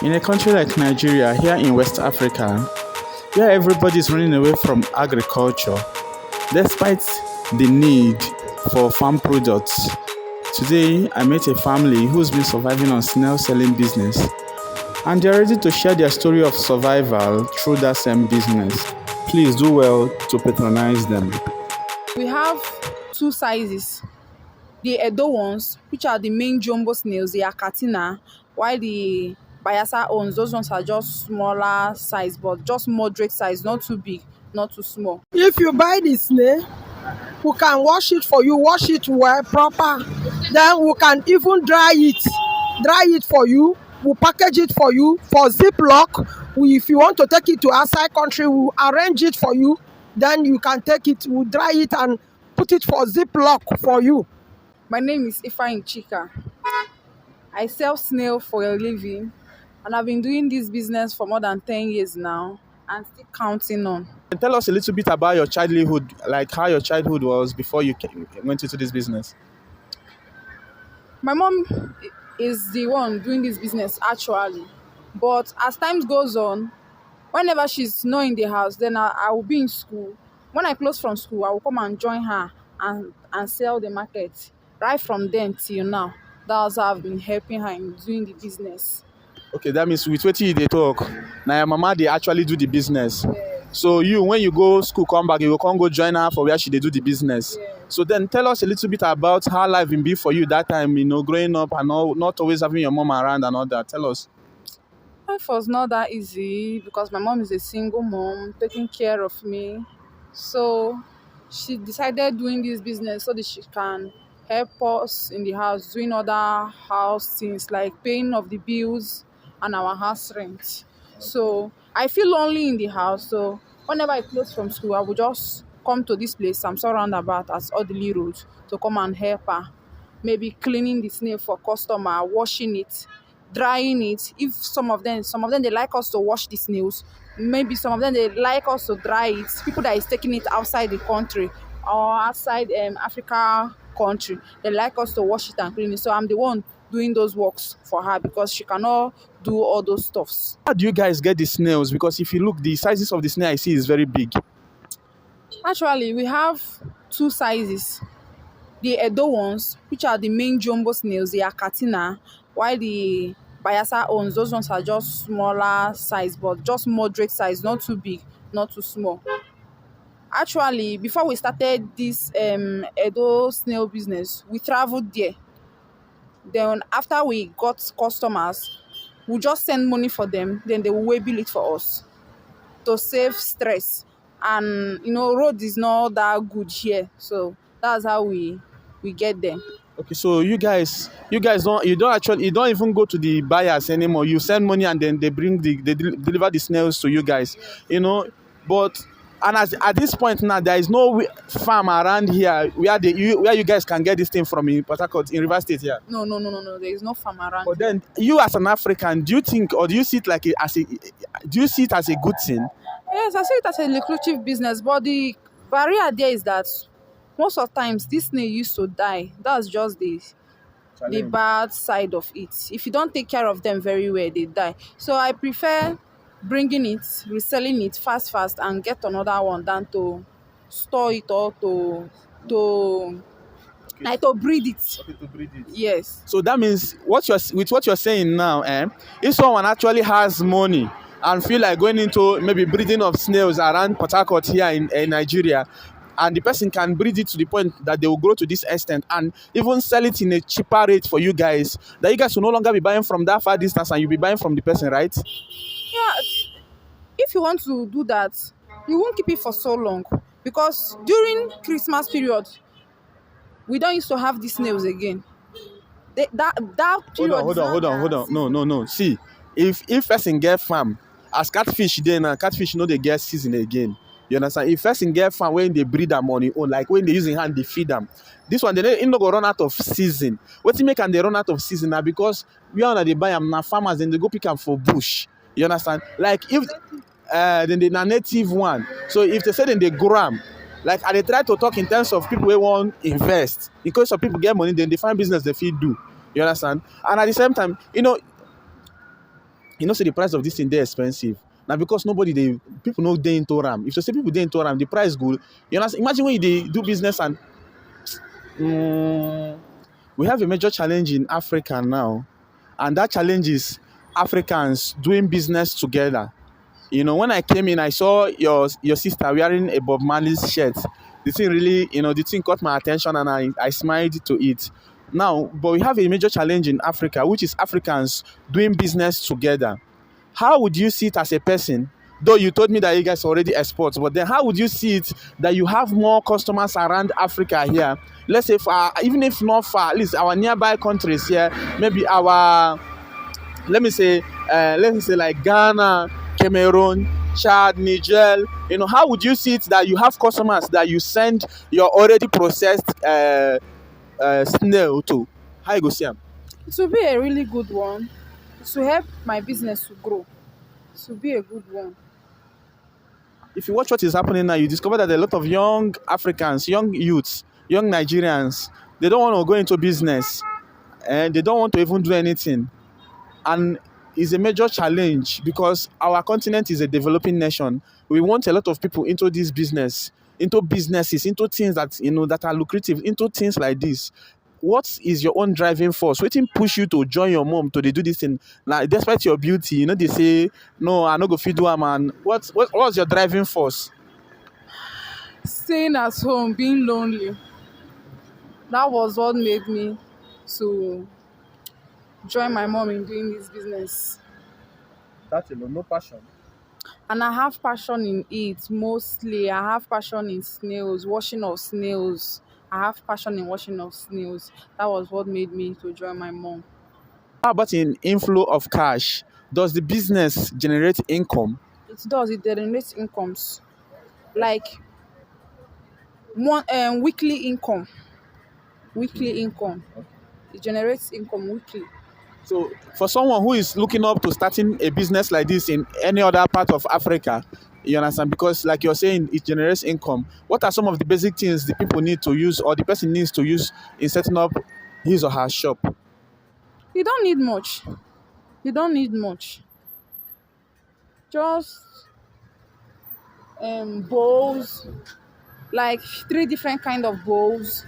In a country like Nigeria, here in West Africa, where everybody is running away from agriculture, despite the need for farm products, today I met a family who's been surviving on snail selling business, and they're ready to share their story of survival through that same business. Please do well to patronize them. We have two sizes. The Edo ones, which are the main jumbo snails, they are Katina, while the Bayelsa ones, those ones are just smaller size, but just moderate size, not too big, not too small. If you buy the snail, we can wash it for you, wash it well, proper. Then we can even dry it for you. We'll package it for you for Ziploc. If you want to take it to outside country, we'll arrange it for you. Then you can take it, we'll dry it and put it for Ziploc for you. My name is Ifeanyi Chika. I sell snail for a living, and I've been doing this business for more than 10 years now, and still counting on. Tell us a little bit about your childhood, like how your childhood was before you went into this business. My mom is the one doing this business actually, but as time goes on, whenever she's not in the house, then I will be in school. When I close from school, I will come and join her and sell the market. Right from then till now, that's how I've been helping her in doing the business. Okay, that means with what you they talk. Now your mama they actually do the business. Yeah. So you, when you go school, come back, you can't go join her for where she they do the business. Yeah. So then tell us a little bit about how life been be for you that time, growing up and all, not always having your mom around and all that. Tell us. Life was not that easy because my mom is a single mom taking care of me. So she decided doing this business so that she can help us in the house doing other house things like paying of the bills and our house rent. So I feel lonely in the house. So whenever I close from school, I would just come to this place. I'm so roundabout as Audley Road to come and help her. Maybe cleaning the snail for customer, washing it, drying it. If some of them they like us to wash the snails. Maybe some of them they like us to dry it. People that is taking it outside the country or outside Africa country, they like us to wash it and clean it. So I'm the one doing those works for her because she cannot do all those stuffs. How do you guys get the snails? Because if you look, the sizes of the snail I see is very big. Actually, we have two sizes. The Edo ones, which are the main jumbo snails, they are Katina, while the Bayelsa ones, those ones are just smaller size, but just moderate size, not too big, not too small. Actually, before we started this Edo snail business, we traveled there. Then after we got customers, we just send money for them, then they will weigh bill it for us to save stress. And road is not that good here, so that's how we get them. Okay, so you don't even go to the buyers anymore. You send money and then they deliver the snails to you guys. But at this point now there is no farm around here where you guys can get this thing from in Port Harcourt in Rivers State here. No. There is no farm around. But then you as an African, do you think or do you see it as a good thing? Yes, I see it as a lucrative business, but the barrier there is that most of times this snail used to die. That's just the bad side of it. If you don't take care of them very well, they die. So I prefer bringing it, reselling it fast, and get another one than to store it or to breed it. Okay, to breed it. Yes. So that means what you're saying now, if someone actually has money and feel like going into maybe breeding of snails around Port Harcourt here in Nigeria, and the person can breed it to the point that they will grow to this extent and even sell it in a cheaper rate for you guys, that you guys will no longer be buying from that far distance and you'll be buying from the person, right? Yeah. If you want to do that, you won't keep it for so long because during Christmas period, we don't used to have these snails again. That period. Hold on. No. See, if person get farm, as catfish then catfish they get season again. You understand? If person get farm when they breed them on own, like when they using hand they feed them. This one they no go run out of season. What make and they run out of season now because we are they buy them now farmers then they go pick them for bush. You understand? Like if then they native one. So if they say then they grow them, like they try to talk in terms of people who want invest. Because some people get money, then they find business they feed do. You understand? And at the same time, You know, say the price of this thing dey expensive. Now because people no dey into ram. If you say people dey into ram, the price good. You know, imagine when you dey do business and we have a major challenge in Africa now, and that challenge is Africans doing business together. You know, when I came in, I saw your sister wearing a Bob Marley's shirt. The thing really, the thing caught my attention, and I smiled to it. Now, but we have a major challenge in Africa, which is Africans doing business together. How would you see it as a person? Though you told me that you guys already export, but then how would you see it that you have more customers around Africa here? Let's say even if not far, at least our nearby countries here, maybe let me say like Ghana, Cameroon, Chad, Niger. How would you see it that you have customers that you send your already processed snail to? How you go see them? It will be a really good one. It will help my business to grow. It will be a good one. If you watch what is happening now, you discover that a lot of young Africans, young youths, young Nigerians, they don't want to go into business, and they don't want to even do anything. And it's a major challenge because our continent is a developing nation. We want a lot of people into this business, into businesses, into things that that are lucrative, into things like this. What is your own driving force? Wetin push you to join your mom to dey do this thing? Like despite your beauty, they say no, I no go fit do am. And what's your driving force? Staying at home, being lonely. That was what made me to join my mom in doing this business. That alone, no passion. And I have passion in it mostly. I have passion in snails, washing of snails. I have passion in washing of snails. That was what made me to join my mom. How about in inflow of cash? Does the business generate income? It does. It generates incomes, like weekly income. Weekly income. It generates income weekly. So for someone who is looking up to starting a business like this in any other part of Africa, you understand? Because like you're saying, it generates income. What are some of the basic things the people need to use or the person needs to use in setting up his or her shop? You don't need much. You don't need much. Just bowls, like 3 different kind of bowls,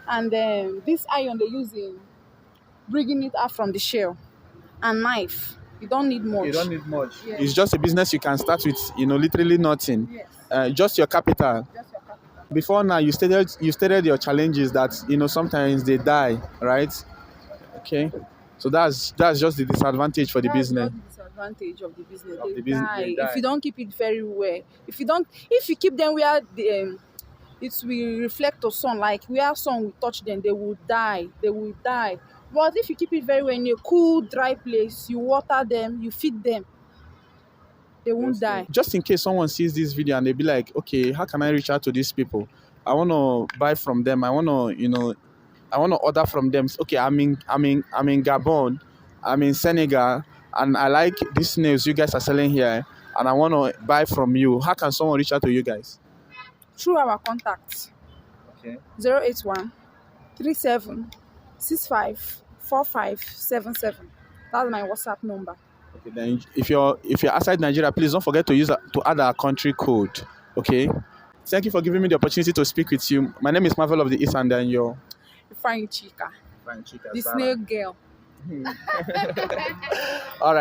and then this iron they're using, bringing it out from the shell, and knife. You don't need much. You don't need much. Yes. It's just a business you can start with, literally nothing. Yes. Just your capital. Just your capital. Before now, you stated your challenges that sometimes they die, right? Okay. So that's just the disadvantage for the business. That's the disadvantage of the business. Of They the business, die they die. if you don't keep it very well. If you keep them where it will reflect the sun, like where sun will touch them, they will die. They will die. But if you keep it very well in a cool, dry place, you water them, you feed them, they won't die. Just in case someone sees this video and they be like, okay, how can I reach out to these people? I want to buy from them. I want to order from them. Okay, I'm in Gabon, I'm in Senegal, and I like these snails you guys are selling here, and I want to buy from you. How can someone reach out to you guys? Through our contacts. Okay. 081 37 65 4577. That's my WhatsApp number. Okay, then if you're outside Nigeria, please don't forget to add our country code. Okay. Thank you for giving me the opportunity to speak with you. My name is Marvel of the East, and then you're Fine Chica. Fine Chica, The Zara. snail girl. All right.